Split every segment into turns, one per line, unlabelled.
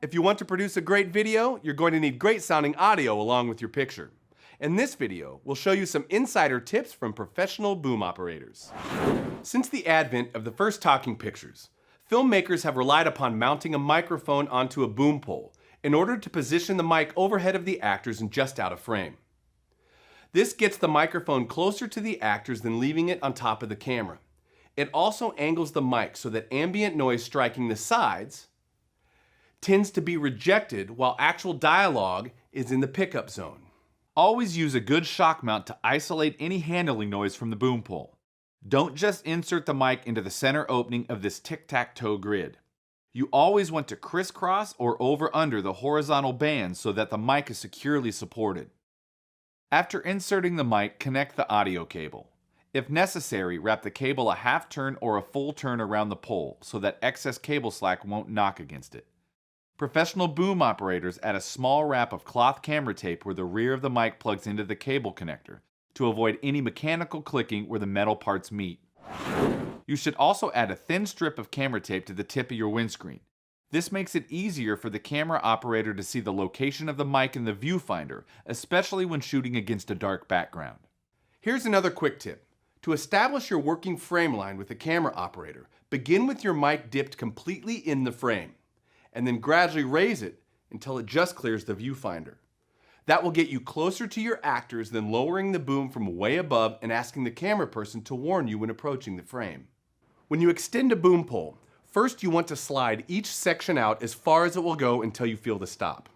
If you want to produce a great video, you're going to need great sounding audio along with your picture. In this video, we'll show you some insider tips from professional boom operators. Since the advent of the first talking pictures, filmmakers have relied upon mounting a microphone onto a boom pole in order to position the mic overhead of the actors and just out of frame. This gets the microphone closer to the actors than leaving it on top of the camera. It also angles the mic so that ambient noise striking the sides tends to be rejected while actual dialogue is in the pickup zone.
Always use a good shock mount to isolate any handling noise from the boom pole. Don't just insert the mic into the center opening of this tic-tac-toe grid. You always want to crisscross or over under the horizontal bands so that the mic is securely supported. After inserting the mic, connect the audio cable. If necessary, wrap the cable a half turn or a full turn around the pole so that excess cable slack won't knock against it. Professional boom operators add a small wrap of cloth camera tape where the rear of the mic plugs into the cable connector to avoid any mechanical clicking where the metal parts meet. You should also add a thin strip of camera tape to the tip of your windscreen. This makes it easier for the camera operator to see the location of the mic in the viewfinder, especially when shooting against a dark background.
Here's another quick tip. To establish your working frame line with the camera operator, begin with your mic dipped completely in the frame, and then gradually raise it until it just clears the viewfinder. That will get you closer to your actors than lowering the boom from way above and asking the camera person to warn you when approaching the frame. When you extend a boom pole, first you want to slide each section out as far as it will go until you feel the stop.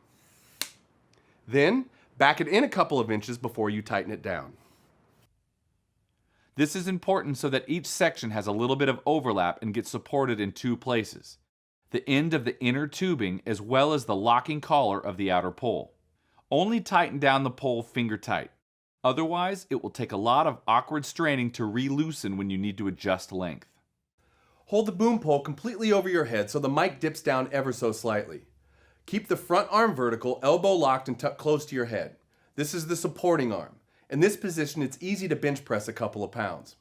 Then, back it in a couple of inches before you tighten it down.
This is important so that each section has a little bit of overlap and gets supported in two places: the end of the inner tubing as well as the locking collar of the outer pole. Only tighten down the pole finger tight. Otherwise, it will take a lot of awkward straining to re-loosen when you need to adjust length.
Hold the boom pole completely over your head so the mic dips down ever so slightly. Keep the front arm vertical, elbow locked and tucked close to your head. This is the supporting arm. In this position, it's easy to bench press a couple of pounds.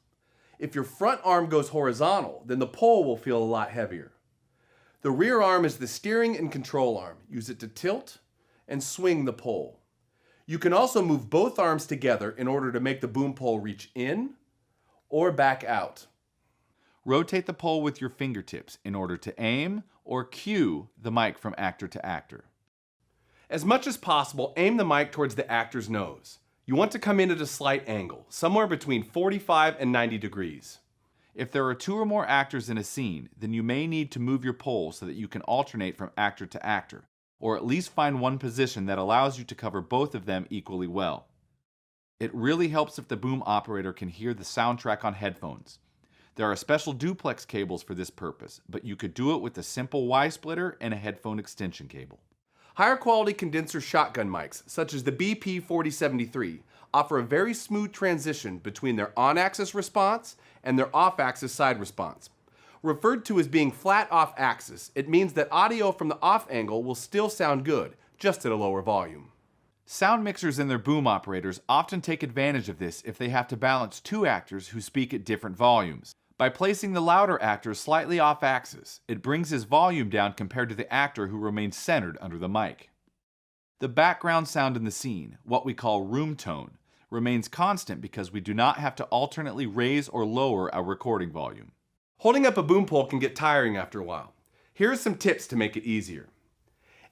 If your front arm goes horizontal, then the pole will feel a lot heavier. The rear arm is the steering and control arm. Use it to tilt and swing the pole. You can also move both arms together in order to make the boom pole reach in or back out.
Rotate the pole with your fingertips in order to aim or cue the mic from actor to actor.
As much as possible, aim the mic towards the actor's nose. You want to come in at a slight angle, somewhere between 45 and 90 degrees.
If there are two or more actors in a scene, then you may need to move your pole so that you can alternate from actor to actor, or at least find one position that allows you to cover both of them equally well. It really helps if the boom operator can hear the soundtrack on headphones. There are special duplex cables for this purpose, but you could do it with a simple Y-splitter and a headphone extension cable.
Higher quality condenser shotgun mics, such as the BP4073, offer a very smooth transition between their on-axis response and their off-axis side response. Referred to as being flat off-axis, it means that audio from the off angle will still sound good, just at a lower volume.
Sound mixers and their boom operators often take advantage of this if they have to balance two actors who speak at different volumes. By placing the louder actor slightly off-axis, it brings his volume down compared to the actor who remains centered under the mic. The background sound in the scene, what we call room tone, remains constant because we do not have to alternately raise or lower our recording volume.
Holding up a boom pole can get tiring after a while. Here are some tips to make it easier.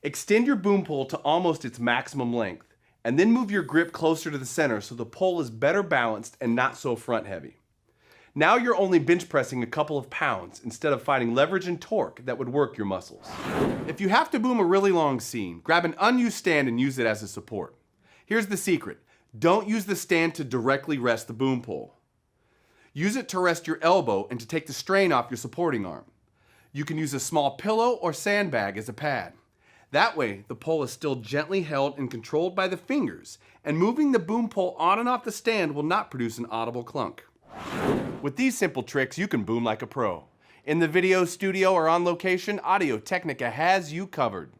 Extend your boom pole to almost its maximum length, and then move your grip closer to the center so the pole is better balanced and not so front heavy. Now you're only bench pressing a couple of pounds instead of fighting leverage and torque that would work your muscles. If you have to boom a really long scene, grab an unused stand and use it as a support. Here's the secret. Don't use the stand to directly rest the boom pole. Use it to rest your elbow and to take the strain off your supporting arm. You can use a small pillow or sandbag as a pad. That way, the pole is still gently held and controlled by the fingers, and moving the boom pole on and off the stand will not produce an audible clunk. With these simple tricks, you can boom like a pro. In the video studio or on location, Audio Technica has you covered.